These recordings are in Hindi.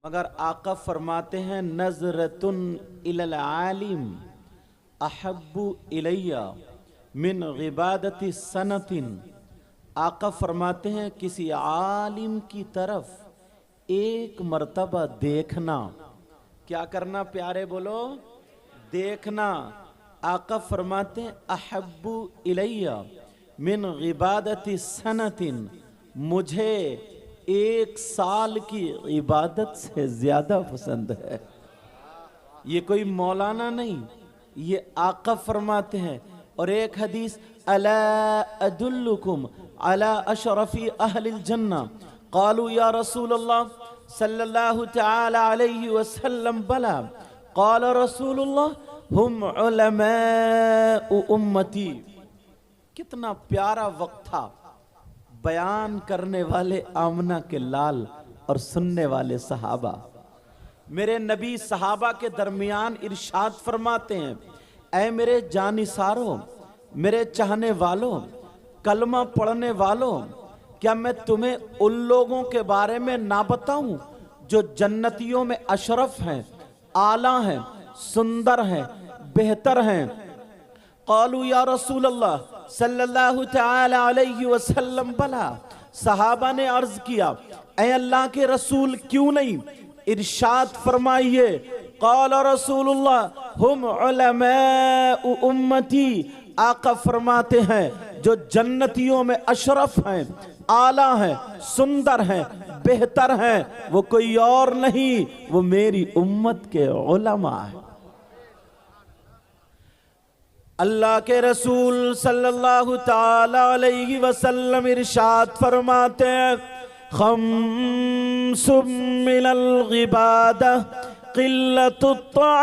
मगर आका फरमाते हैं नजरतुन इलल आलिम अहब्बु इलैया मिन इबादति सनतिन। आका फरमाते हैं किसी आलिम की तरफ एक मर्तबा देखना। क्या करना प्यारे बोलो? देखना। आका फरमाते हैं अहब्बु इलैया मिन इबादति सनतिन, मुझे एक साल की इबादत से ज्यादा पसंद है। ये कोई मौलाना नहीं, ये आका फरमाते हैं। और एक हदीस, अला अदुल्लुकुम अला अशरफी अहलिल जन्ना क़ालू या रसूल अल्लाह सल्लल्लाहु तआला अलैहि वसल्लम बला क़ाल रसूलुल्लाह हुम उलमाउ उम्मती। कितना प्यारा वक्त था। बयान करने वाले आमना के लाल और सुनने वाले सहाबा। मेरे नबी सहाबा के दरमियान इरशाद फरमाते हैं, ऐ मेरे जानिसारों, मेरे चाहने वालों, कलमा पढ़ने वालों, क्या मैं तुम्हें उन लोगों के बारे में ना बताऊं जो जन्नतियों में अशरफ हैं, आला हैं, सुंदर हैं, बेहतर हैं। क़ालू या रसूल अल्लाह सल्लल्लाहु तआला अलैहि वसल्लम बला। सहाबा ने अर्ज किया, ऐ अल्लाह के रसूल क्यों नहीं? इरशाद फरमाइए, क़ाल रसूलुल्लाह हुम उलमाउ उम्मती। आका फरमाते हैं जो जन्नतियों में अशरफ हैं, आला हैं, सुंदर हैं, बेहतर हैं, वो कोई और नहीं, वो मेरी उम्मत के उलमा है। अल्लाह के रसूल सल्लल्लाहु ताला अलैहि वसल्लम इरशाद फरमाते हैं, खम्सुम मिनल इबादह क़िल्लतुत ताम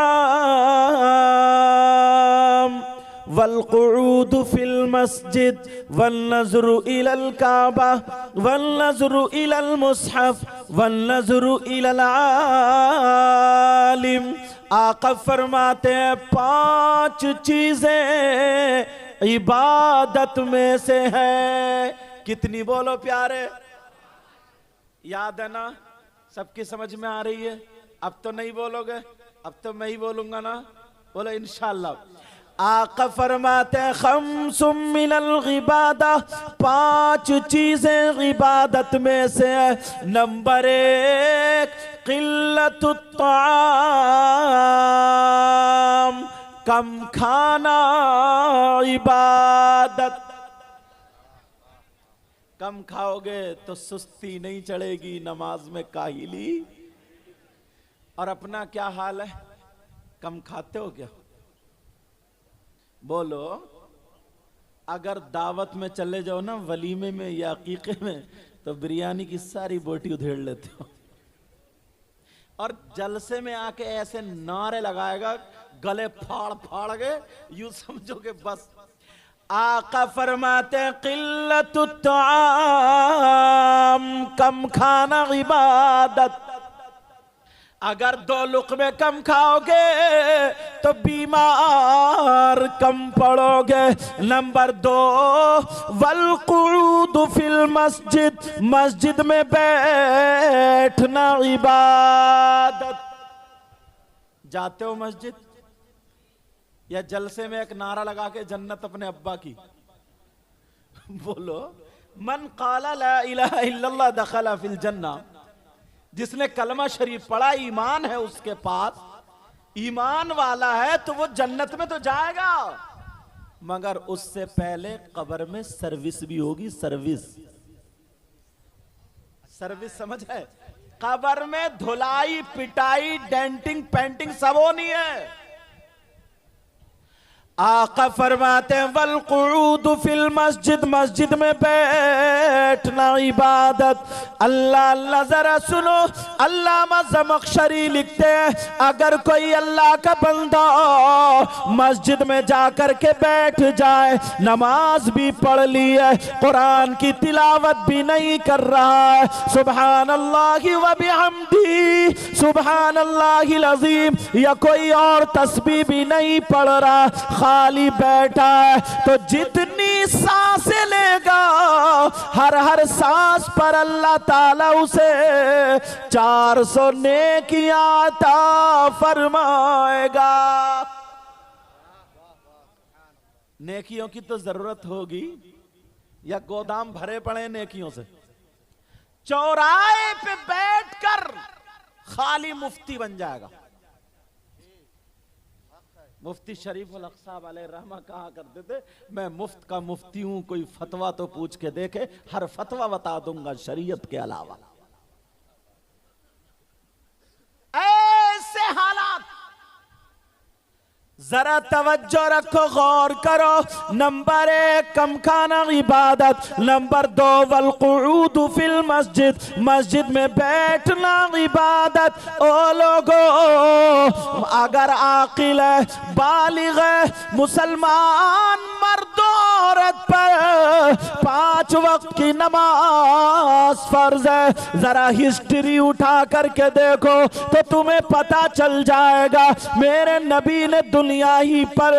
वल क़ुऊद फिल मस्जिद वन नज़्रु इलल काबा वन नज़्रु इलल मुस्हफ वन नज़्रु इलल आलिम। आका फरमाते हैं 5 चीजें इबादत में से है। कितनी बोलो प्यारे? याद है ना? सबकी समझ में आ रही है? अब तो नहीं बोलोगे, अब तो मैं ही बोलूंगा ना। बोलो इंशाअल्लाह। आका फरमाते हैं खम्सुम मिनल इबादह, 5 चीजें इबादत में से है। नंबर 1 क़िल्लतुत ताम, कम खाना इबादत। कम खाओगे तो सुस्ती नहीं चढ़ेगी, नमाज में काहिली। और अपना क्या हाल है? कम खाते हो क्या? बोलो। अगर दावत में चले जाओ ना, वलीमे में या अकीके में, तो बिरयानी की सारी बोटी उधेड़ लेते हो। और जलसे में आके ऐसे नारे लगाएगा, गले फाड़ फाड़ के, यूं समझोगे बस। आका फरमाते हैं क़िल्लतुत ताम, कम खाना इबादत। अगर 2 लुक़मे कम खाओगे तो बीमार कम पड़ोगे। नंबर 2 वल क़ुऊद फिल मस्जिद, मस्जिद में बैठना इबादत। जाते हो मस्जिद या जलसे में एक नारा लगा के जन्नत अपने अब्बा की? बोलो। मन क़ाला ला इलाहा इल्लल्लाह दखला फिल जन्ना। जिसने कलमा शरीफ पढ़ा, ईमान है उसके पास, ईमान वाला है, तो वो जन्नत में तो जाएगा। मगर उससे पहले कब्र में सर्विस भी होगी। सर्विस समझ है? कब्र में धुलाई, पिटाई, डेंटिंग, पेंटिंग सब होनी है। आका फरमाते हैं वल क़ुऊद फिल मस्जिद, मस्जिद में बैठना इबादत। अल्लाह अल्लाह जरा सुनो, अल्लामा ज़मख़शरी लिखते हैं, अगर कोई अल्लाह का बंदा मस्जिद में जाकर के बैठ जाए, नमाज भी पढ़ ली है, कुरान की तिलावत भी नहीं कर रहा है, सुब्हानल्लाहि व बिहम्दी सुब्हानल्लाहिल अज़ीम, या कोई और तस्बीह भी नहीं पढ़ रहा, खाली बैठा है, तो जितने जितनी सांसें लेगा हर हर सांस पर अल्लाह ताला उसे 400 नेकियां अता फरमाएगा। नेकियों की तो जरूरत होगी या गोदाम भरे पड़े नेकियों से? चौराहे पे बैठकर खाली मुफ्ती बन जाएगा। मुफ्ती शरीफ उल हक साहब अलैहि रहमा कहा करते थे, मैं मुफ्त का मुफ्ती हूं, कोई फतवा तो पूछ के देखे, हर फतवा बता दूंगा शरीयत के अलावा। ऐसे हालात, जरा तवज्जो रखो, गौर करो। नंबर 1 कम खाना इबादत, नंबर 2 वल्क़ुऊद फिल मस्जिद, मस्जिद में बैठना इबादत। ओ लोगों, अगर आकिल है, बालिग है, मुसलमान मर्द औरत पर 5 वक्त की नमाज फर्ज है। जरा हिस्ट्री उठा करके देखो तो तुम्हें पता चल जाएगा। मेरे नबी ने दुनिया ही पर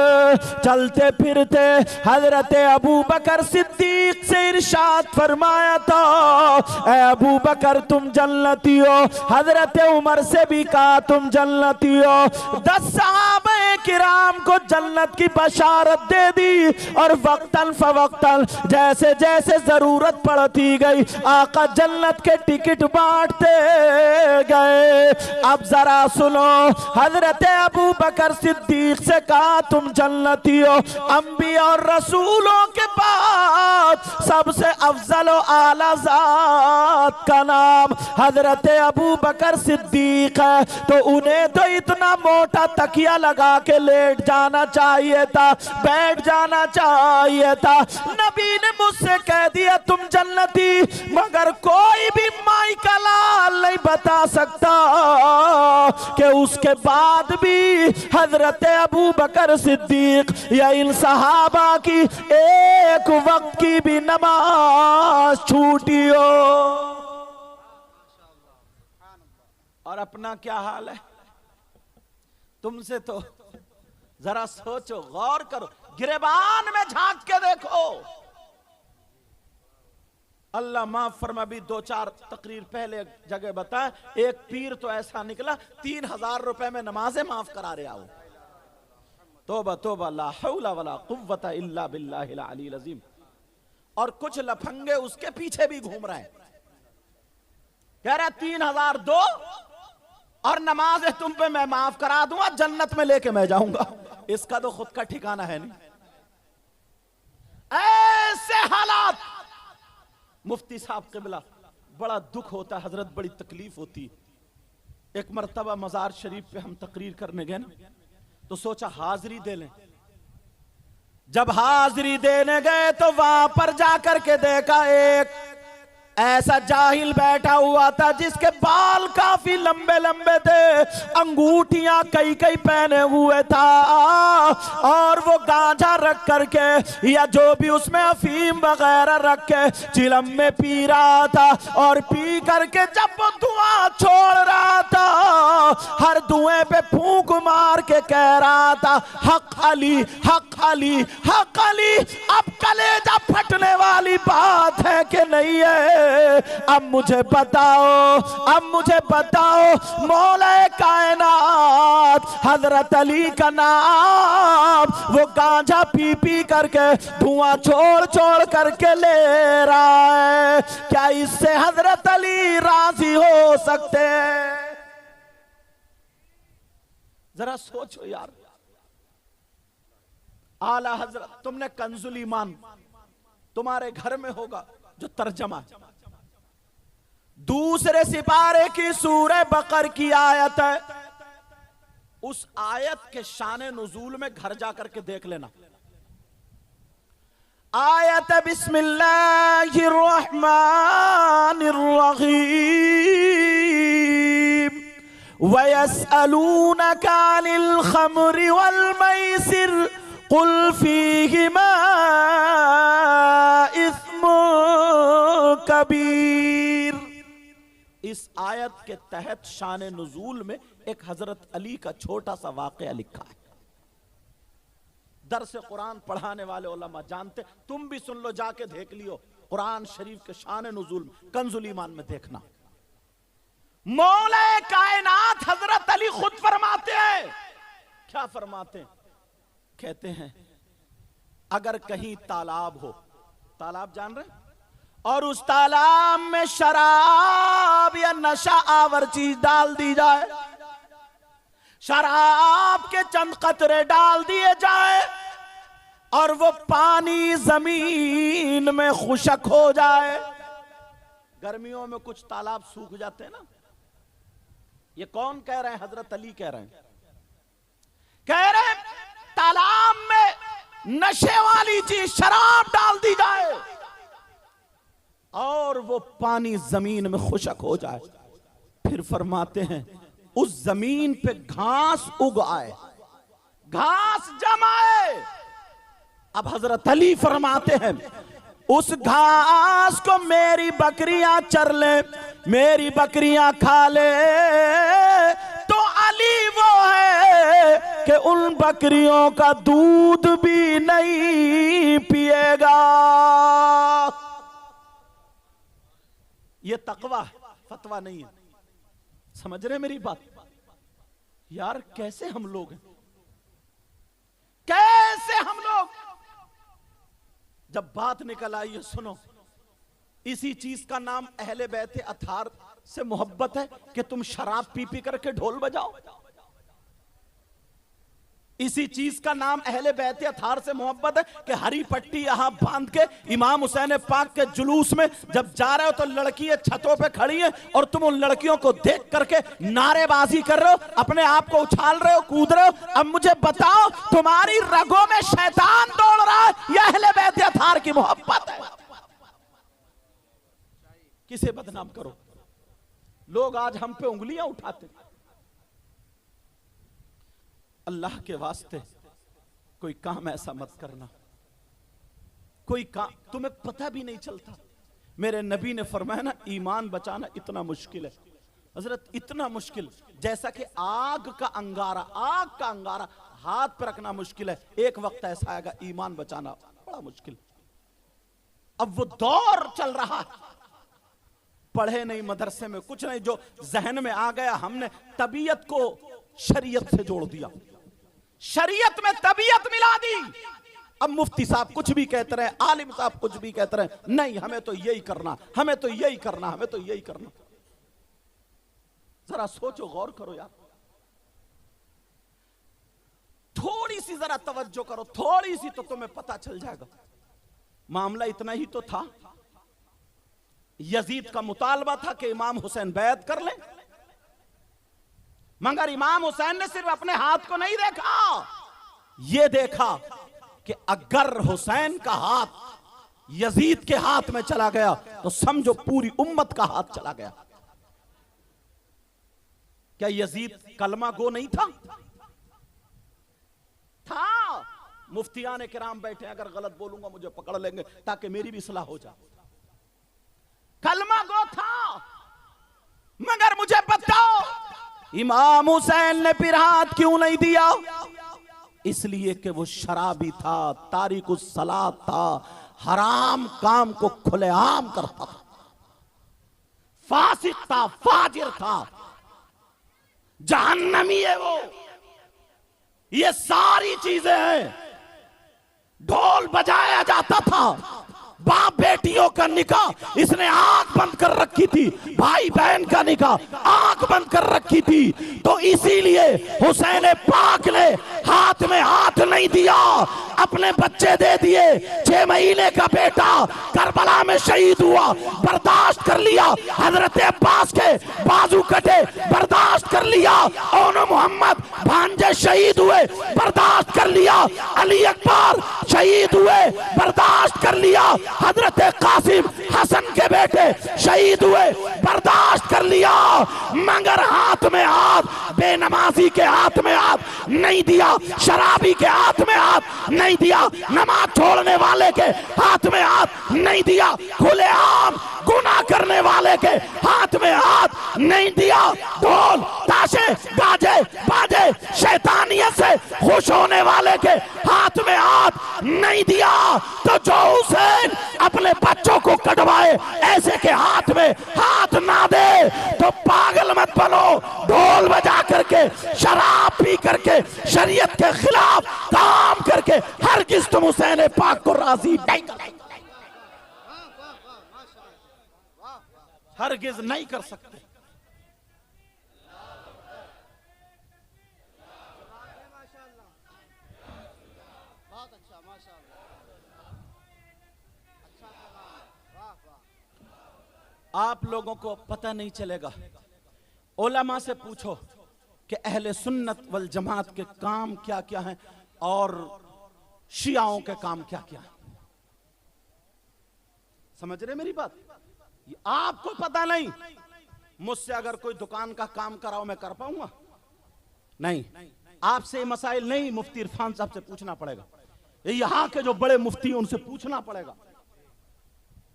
चलते फिरते हजरत अबू बकर सिद्दीक से इरशाद फरमाया था, ऐ अबू बकर तुम जन्नती हो। हजरत उमर से भी कहा तुम जन्नती हो। 10 सहाबे किराम को जन्नत की बशारत दे दी और वक्तन फवक्तन जैसे जैसे जरूरत पड़ती गई आका जन्नत के टिकट बांटते गए। अब जरा सुनो, हजरत अबू बकर सिद्दीक से कहा तुम जन्नती हो। अंबिया और रसूलों के बाद सबसे अफजल और आला जात का नाम हजरत अबू बकर सिद्दीक है, तो उन्हें तो इतना मोटा तकिया लगा के लेट जाना चाहिए था, बैठ जाना चाहिए था। नबी ने मुझसे कह दिया तुम जन्नती, मगर कोई भी माई का लाल नहीं बता सकता कि उसके बाद भी हजरत अबू बकर सिद्दीक या इन सहाबा की एक वक्त की भी नमाज छूटी हो। और अपना क्या हाल है? तुमसे तो जरा सोचो, गौर करो, गिरेबान में झांक के देखो। अल्लाह माफ फरमा, भी 2-4 तकरीर पहले जगह बताया, एक पीर तो ऐसा निकला 3000 रुपए में नमाजें माफ करा रहा हो। तोबा तोबा, ला हौला वला कुव्वता इल्ला बिल्लाहिल अलील अज़ीम। और कुछ लफंगे उसके पीछे भी घूम रहे हैं, कह रहे 3000 दो और नमाजें तुम पे मैं माफ करा दूंगा, जन्नत में लेके मैं जाऊंगा। इसका तो खुद का ठिकाना है नहीं। ऐसे हालात, मुफ्ती साहब क़िबला, बड़ा दुख होता है हजरत, बड़ी तकलीफ होती है। एक मर्तबा मजार शरीफ पे हम तकरीर करने गए ना, तो सोचा हाजिरी दे लें। जब हाजिरी देने गए तो वहां पर जाकर के देखा एक ऐसा जाहिल बैठा हुआ था जिसके बाल काफी लंबे लंबे थे, अंगूठियां कई कई पहने हुए था, और वो गांजा रख करके या जो भी उसमें अफीम वगैरह रख के चिलम में पी रहा था। और पी करके जब वो धुआं छोड़ रहा था, हर धुएं पे फूंक मार के कह रहा था, हक अली हक अली हक अली। अब कलेजा फटने वाली बात है कि नहीं है? अब मुझे बताओ, अब मुझे बताओ, मौला कायनात हजरत अली का नाम वो गांजा पी पी करके धुआं छोड़ छोड़ करके ले रहा है, क्या इससे हजरत अली राजी हो सकते हैं? जरा सोचो यार। आला हजरत, तुमने कंजुल ईमान तुम्हारे घर में होगा जो तर्जमा है, दूसरे सिपारे की सूरह बकर की आयत है, उस आयत के शाने नुजूल में घर जाकर के देख लेना। आयत बिस्मिल्लाहिर रहमानिर रहीम, वयस्अलूनका अनिल खम्रि वल मैसिर कुल फीहिमा इस्मुन कबीर। इस आयत के तहत शान नुजूल में एक हजरत अली का छोटा सा वाकया लिखा है। दर्स कुरान पढ़ाने वाले उलमा जानते, तुम भी सुन लो, जाके देख लियो कुरान शरीफ के शान नुज़ूल कंजुल ईमान में देखना। मौला कायनात हजरत अली खुद फरमाते हैं, क्या फरमाते हैं? कहते हैं अगर कहीं तालाब हो, तालाब जान रहे, और उस तालाब में शराब या नशा आवर चीज डाल दी जाए, शराब के चंद कतरे डाल दिए जाए और वो पानी जमीन में खुशक हो जाए। गर्मियों में कुछ तालाब सूख जाते हैं ना, ये कौन कह रहे हैं? हजरत अली कह रहे हैं। कह रहे हैं तालाब में नशे वाली चीज शराब डाल दी जाए और वो पानी जमीन में खुशक हो जाए, फिर फरमाते हैं उस जमीन पे घास उग आए, घास जमाए। अब हजरत अली फरमाते हैं उस घास को मेरी बकरियां चर ले, मेरी बकरियां खा ले, तो अली वो है कि उन बकरियों का दूध भी नहीं पिएगा। ये तकवा है, फतवा नहीं है। समझ रहे मेरी बात? यार कैसे हम लोग हैं, कैसे हम लोग। जब बात निकल आई है, सुनो, इसी चीज का नाम अहले बैत अथार से मोहब्बत है कि तुम शराब पी पी करके ढोल बजाओ। इसी चीज का नाम अहले बैत अथार से मोहब्बत है कि हरी पट्टी यहां बांध के इमाम हुसैन पाक के जुलूस में जब जा रहे हो तो लड़कियां छतों पे खड़ी हैं और तुम उन लड़कियों को देख करके नारेबाजी कर रहे हो, अपने आप को उछाल रहे हो, कूद रहे हो। अब मुझे बताओ, तुम्हारी रगों में शैतान दौड़ रहा है या अहले बैत अथार की मोहब्बत है? किसे बदनाम करो? लोग आज हम पे उंगलियां उठाते। अल्लाह के वास्ते कोई काम ऐसा मत करना, कोई काम तुम्हें पता भी नहीं चलता। मेरे नबी ने फरमाया ना, ईमान बचाना इतना मुश्किल है हजरत, इतना मुश्किल जैसा कि आग का अंगारा हाथ पर रखना मुश्किल है, एक वक्त ऐसा आएगा ईमान बचाना बड़ा मुश्किल। अब वो दौर चल रहा है, पढ़े नहीं मदरसे में कुछ नहीं, जो जहन में आ गया हमने तबीयत को शरीयत से जोड़ दिया, शरीयत में तबीयत मिला दी। अब मुफ्ती साहब कुछ भी कहते रहे, आलिम साहब कुछ भी कहते रहे, नहीं हमें तो यही करना, हमें तो यही करना, हमें तो यही करना। जरा सोचो, गौर करो यार, थोड़ी सी जरा तवज्जो करो, थोड़ी सी, तो तुम्हें पता चल जाएगा। मामला इतना ही तो था, यजीद का मुतालबा था कि इमाम हुसैन बैत कर ले, मगर इमाम हुसैन ने सिर्फ अपने हाथ को नहीं देखा, यह देखा कि अगर हुसैन का हाथ यजीद के हाथ में चला गया तो समझो पूरी उम्मत का हाथ चला गया। क्या यजीद कलमा गो नहीं था? था। मुफ्तियान किराम बैठे, अगर गलत बोलूंगा मुझे पकड़ लेंगे ताकि मेरी भी इस्लाह हो जाए। कलमा गो था, मगर मुझे बताओ इमाम हुसैन ने फिर हाथ क्यों नहीं दिया? इसलिए कि वो शराबी था, तारिकुस सलात था, हराम काम को खुलेआम करता था, फासिक था, फाजिर था, जहन्नमी है वो। ये सारी चीजें हैं। ढोल बजाया जाता था, बाप बेटियों का निकाह इसने आंख बंद कर रखी थी, भाई बहन का निकाह आंख बंद कर रखी थी। तो इसीलिए हुसैन पाक ने हाथ में हाथ नहीं दिया, अपने बच्चे दे दिए। 6 महीने का बेटा करबला में शहीद हुआ, बर्दाश्त कर लिया। हजरत अब्बास के बाजू कटे, बर्दाश्त कर लिया। ओन मोहम्मद भांजे शहीद हुए, बर्दाश्त कर लिया। अली अकबर शहीद हुए, बर्दाश्त कर लिया। हजरत कासिम हसन के बेटे शहीद हुए, बर्दाश्त कर लिया। मगर हाथ में हाथ, बेनमाजी के हाथ में हाथ नहीं दिया, शराबी के हाथ में हाथ नहीं दिया, नमाज छोड़ने वाले के हाथ में हाथ नहीं दिया, खुलेआम गुनाह करने वाले के हाथ में हाथ नहीं दिया। ढोल ताशे नशे गाजे बाजे शैतानियत से खुश होने वाले के हाथ में हाथ नहीं दिया तो जो हुसैन अपने बच्चों को कटवाए ऐसे के हाथ में हाथ ना दे। तो पागल मत बनो, ढोल बजा करके शराब पी करके शरीयत के खिलाफ काम करके हरगिज़ तुम हुसैन पाक को राजी नहीं कर, हरगिज़ नहीं कर सकते। आप लोगों को पता नहीं चलेगा, उलमा से पूछो कि अहले सुन्नत वल जमात के काम क्या क्या हैं और शियाओं के काम क्या क्या हैं। समझ रहे मेरी बात? आपको पता नहीं। मुझसे अगर कोई दुकान का काम कराओ मैं कर पाऊंगा? नहीं। आपसे मसाइल नहीं, मुफ्ती इरफान साहब से पूछना पड़ेगा, यहां के जो बड़े मुफ्ती हैं उनसे पूछना पड़ेगा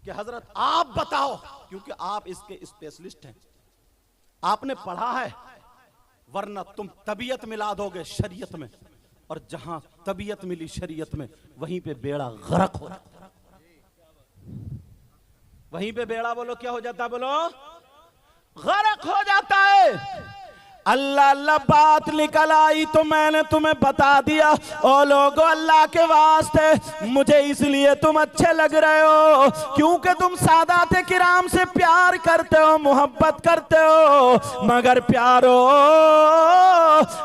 कि हजरत आप बताओ, क्योंकि आप इसके स्पेशलिस्ट हैं, आपने पढ़ा है। वरना तुम तबीयत मिला दोगे शरीयत में, और जहां तबीयत मिली शरीयत में वहीं पे बेड़ा गर्क हो जाता, वहीं पे बेड़ा बोलो क्या हो जाता, बोलो गर्क हो जाता है। अल्लाह अल्लाह बात निकल आई तो मैंने तुम्हें बता दिया। ओ लोगो, अल्लाह के वास्ते मुझे इसलिए तुम अच्छे लग रहे हो क्योंकि तुम सादात किराम से प्यार करते हो, मोहब्बत करते हो, मगर प्यारो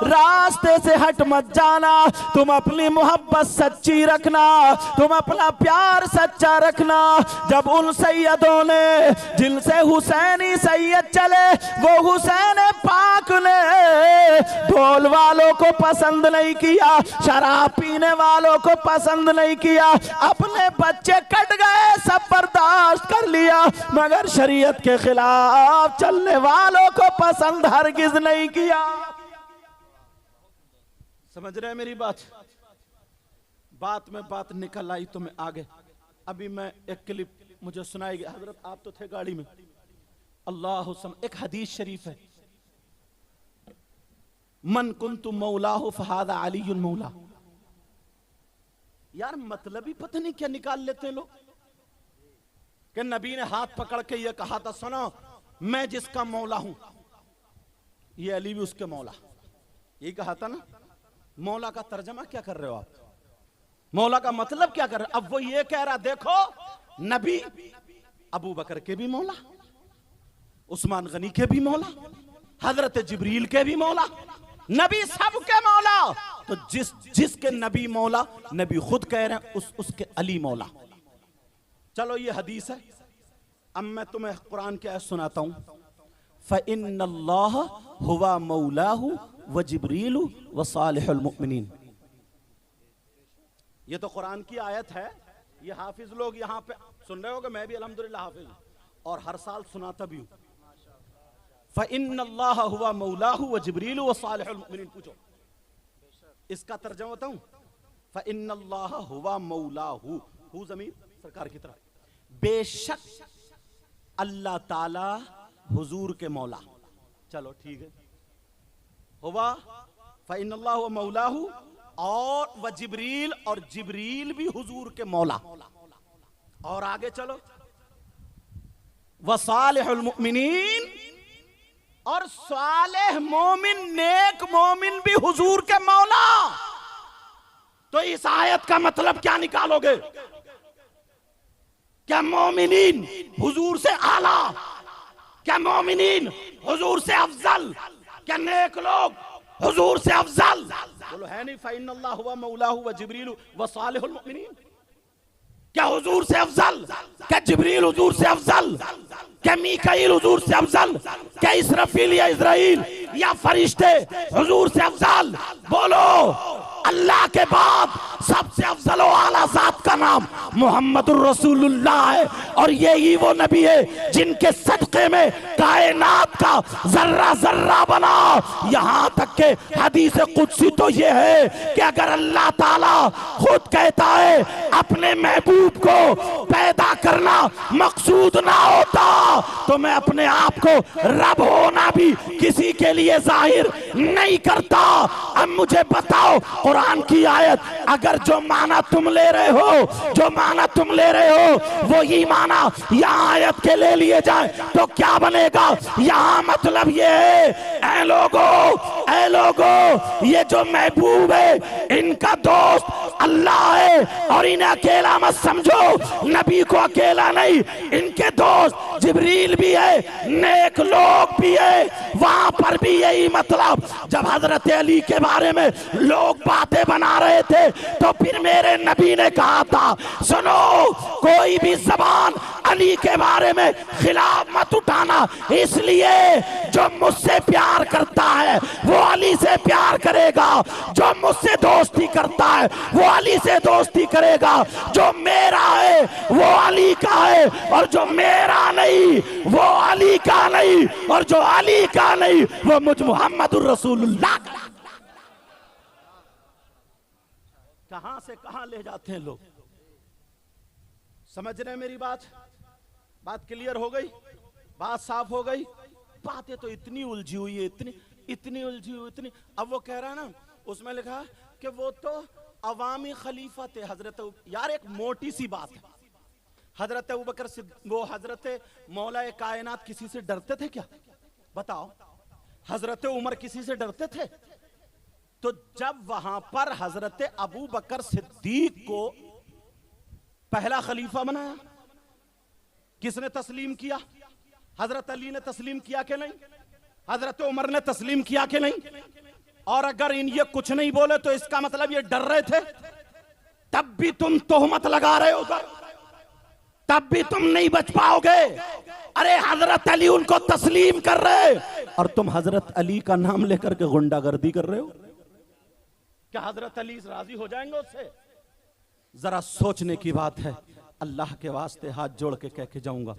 रास्ते से हट मत जाना। तुम अपनी मोहब्बत सच्ची रखना, तुम अपना प्यार सच्चा रखना। जब उन सैयदों ने जिनसे हुसैनी सैयद चले, वो हुसैन पाक ने ढोल वालों को पसंद नहीं किया, शराब पीने वालों को पसंद नहीं किया, अपने बच्चे कट गए सब बर्दाश्त कर लिया, मगर शरीयत के खिलाफ चलने वालों को पसंद हरगिज नहीं किया। समझ रहे हैं मेरी बात? बात में बात निकल आई तो मैं आगे। अभी मैं एक क्लिप मुझे सुनाई गई। हजरत आप तो थे गाड़ी में। अल्लाह एक हदीस शरीफ है, मन कुन्तु मौलाहु फहादा अलीयुन मौला। यार मतलब ही पता नहीं क्या निकाल लेते लोग कि नबी ने हाथ पकड़ के ये कहा था, सुनो मैं जिसका मौला हूं ये अली भी उसके मौला, यही कहा था ना। मौला का तर्जमा क्या कर रहे हो आप? मौला का मतलब क्या कर रहे हो? अब वो ये कह रहा, देखो नबी अबू बकर के भी मौला, उस्मान गनी के भी मौला, हजरत जिब्रील के भी मौला, नबी सबके मौला। तो जिसके नबी मौला, नबी खुद कह रहे हैं उसके अली मौला। चलो ये हदीस है। अब मैं तुम्हें कुरान की आयत सुनाता हूं। फ़इन्नल्लाह हुवा मौलाहु व जिब्रीलु व सालिहुल मुमिनीन। ये तो कुरान की आयत है। ये हाफिज लोग यहां पे सुन रहे हो कि मैं भी अल्हम्दुलिल्लाह हाफिज हूं और हर साल सुनाता भी हूं। फ़इन्नल्लाह हुवा मौलाहु व जिब्रीलु व सालिहुल मुमिनीन। पूछो इसका तर्जुमा बताऊं। फ़इन्नल्लाह हुवा मौलाहु, हु ज़मीर सरकार की तरफ, बेशक अल्लाह ताला हुजूर के मौला। चलो ठीक है, हुवा फ़इन्नल्लाह हुवा मौलाहु, और व जिब्रील, और जिब्रील भी हुजूर के मौला। और आगे चलो, व सालिहुल मुमिनीन, और सालेह मोमिन नेक मोमिन भी हुजूर के मौला। तो इस आयत का मतलब क्या निकालोगे? क्या मोमिनीन हुजूर से आला? क्या मोमिनीन हुजूर से अफजल? क्या नेक लोग हुजूर से अफजल? बोलो है नहीं। फ़इन्नल्लाह हुवा मौलाहु व जिब्रील व सालिहुल मुमिनीन। क्या हुजूर से अफजल? क्या जिब्रील हुजूर से अफजल? क्या मीकाईल हुजूर से अफजल? क्या इसराफील या इज़राइल या फरिश्ते हुजूर से अफजल? बोलो। अल्लाह के बाद सबसे अफजल व आला जात का नाम मुहम्मदुर रसूलुल्लाह है। और यही वो नबी है जिनके सदक़े में कायनात का जर्रा जर्रा बना। यहां तक के हदीस कुदसी तो ये है कि अगर अल्लाह ताला खुद कहता है अपने महबूब को पैदा करना मकसूद ना होता तो मैं अपने आप को रब होना भी किसी के लिए जाहिर नहीं करता। अब मुझे बताओ, कुरान की आयत अगर जो माना तुम ले रहे हो, जो माना तुम ले रहे हो वो ही माना यहाँ आयत के ले लिए जाए तो क्या बनेगा? यहाँ मतलब ये है, ऐ लोगो ये जो महबूब है इनका दोस्त अल्लाह है और इन्हें अकेला मत समझो। नबी को अकेला नहीं, इनके दोस्त जिब्रील भी है, नेक लोग भी है। वहां पर भी यही मतलब, जब हजरत अली के बारे में लोग बातें बना रहे थे तो फिर मेरे नबी ने कहा था, सुनो कोई भी जबान अली के बारे में खिलाफ मत उठाना, इसलिए जो मुझसे प्यार करता है वो अली से प्यार करेगा, जो मुझसे दोस्ती करता है वो अली से दोस्ती करेगा, जो मेरा है वो अली का है और जो मेरा नहीं वो अली का नहीं और जो अली का नहीं वो मुझ मुहम्मदुर रसूलुल्लाह का। कहां से कहां ले जाते हैं लोग। समझ रहे हैं मेरी बात? बात क्लियर हो गई, बात साफ हो गई। बातें तो इतनी उलझी हुई है, इतनी उलझी हुई, इतनी। अब वो कह रहा है ना, उसमें लिखा कि वो तो अवामी खलीफा थे हजरत। यार एक मोटी सी बात है, हजरत अबू बकर वो हजरत मौला कायनात किसी से डरते थे क्या? बताओ। हजरत उमर किसी से डरते थे? तो जब वहां पर हजरत अबू बकर सिद्दीक को पहला खलीफा बनाया, किसने तस्लीम किया? हजरत अली ने तस्लीम किया कि नहीं? हजरत उमर ने तस्लीम किया कि नहीं? और अगर इन ये कुछ नहीं बोले तो इसका मतलब ये डर रहे थे, तब भी तुम तोहमत लगा रहे हो उधर, तब भी तुम नहीं बच पाओगे। अरे हजरत अली उनको तस्लीम कर रहे और तुम हजरत अली का नाम लेकर के गुंडागर्दी कर रहे हो। क्या हजरत अली राजी हो जाएंगे उससे? जरा सोचने की बात है। अल्लाह के वास्ते हाथ जोड़ के कह के जाऊंगा,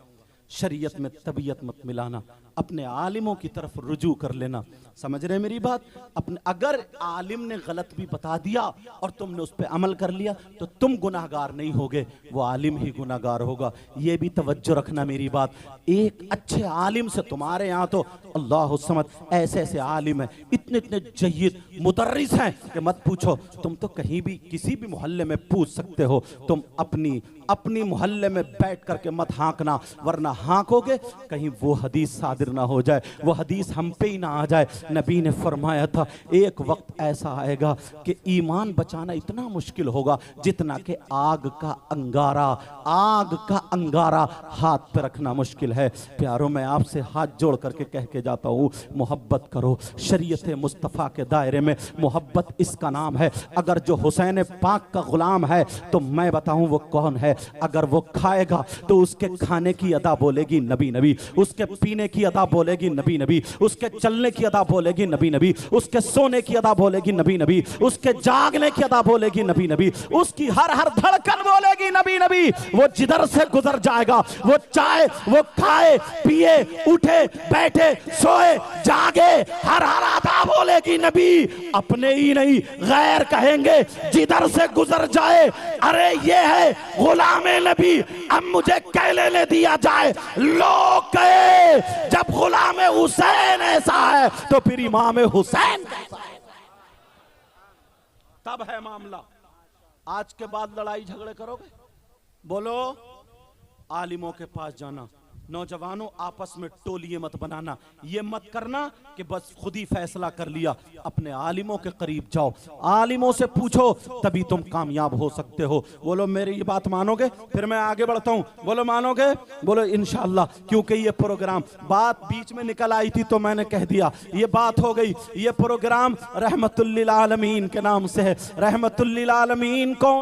शरीयत में तबीयत मत मिलाना, अपने आलिमों की तरफ रुजू कर लेना। समझ रहे मेरी बात? अपने अगर आलिम ने गलत भी बता दिया और तुमने उस पर अमल कर लिया तो तुम गुनाहगार नहीं होगे, वो आलिम ही गुनाहगार होगा। ये भी तवज्जो रखना मेरी बात। एक अच्छे आलिम से, तुम्हारे यहाँ तो अल्लाह समझ ऐसे ऐसे आलिम है, इतने इतने जय्यद मुदर्रिस हैं कि मत पूछो। तुम तो कहीं भी किसी भी मोहल्ले में पूछ सकते हो। तुम अपनी मोहल्ले में बैठ करके मत हाँकना, वरना हाँकोगे कहीं वो हदीस सादिर ना हो जाए, वो हदीस हम पे ही ना आ जाए। नबी ने फरमाया था एक वक्त ऐसा आएगा कि ईमान बचाना इतना मुश्किल होगा जितना कि आग का अंगारा हाथ पे रखना मुश्किल है। प्यारों में आपसे हाथ जोड़ करके कह के जाता हूँ, मोहब्बत करो। शरीयत मुस्तफ़ा के दायरे में मोहब्बत इसका नाम है। अगर जो हुसैन पाक का गुलाम है तो मैं बताऊं वो कौन है। अगर वो खाएगा तो उसके खाने की अदा बोलेगी नबी नबी, उसके पीने की अदा बोलेगी नबी नबी, उसके चलने की अदा बोलेगी नबी नबी, उसके सोने की अदा बोलेगी नबी नबी, उसके जागने की अदा बोलेगी नबी नबी, उसकी हर हर धड़कन बोलेगी नबी नबी। वो जिधर से गुजर जाएगा, वो चाहे वो खाए पिए उठे बैठे सोए जागे, हर हर अदा बोलेगी नबी। अपने ही नहीं गैर कहेंगे जिधर से गुजर जाए, अरे ये है गुलामे नबी, अब मुझे कह लेने दिया जाए। लोग कहे जब गुलामे हुसैन ऐसा है तो फिर इमाम हुसैन कैसा है? तब है मामला। आज के बाद लड़ाई झगड़े करोगे? बोलो। आलिमों के पास जाना। नौजवानों आपस में टोलिए मत बनाना। ये मत करना कि बस खुद ही फैसला कर लिया। अपने आलिमों के करीब जाओ, आलिमों से पूछो, तभी तुम कामयाब हो सकते हो। बोलो मेरी ये बात मानोगे? फिर मैं आगे बढ़ता हूँ। बोलो मानोगे? बोलो इंशाअल्लाह। क्योंकि ये प्रोग्राम बात बीच में निकल आई थी तो मैंने कह दिया, ये बात हो गई। ये प्रोग्राम रहमतुल लिल आलमीन के नाम से है। रहमतुल लिल आलमीन कौन?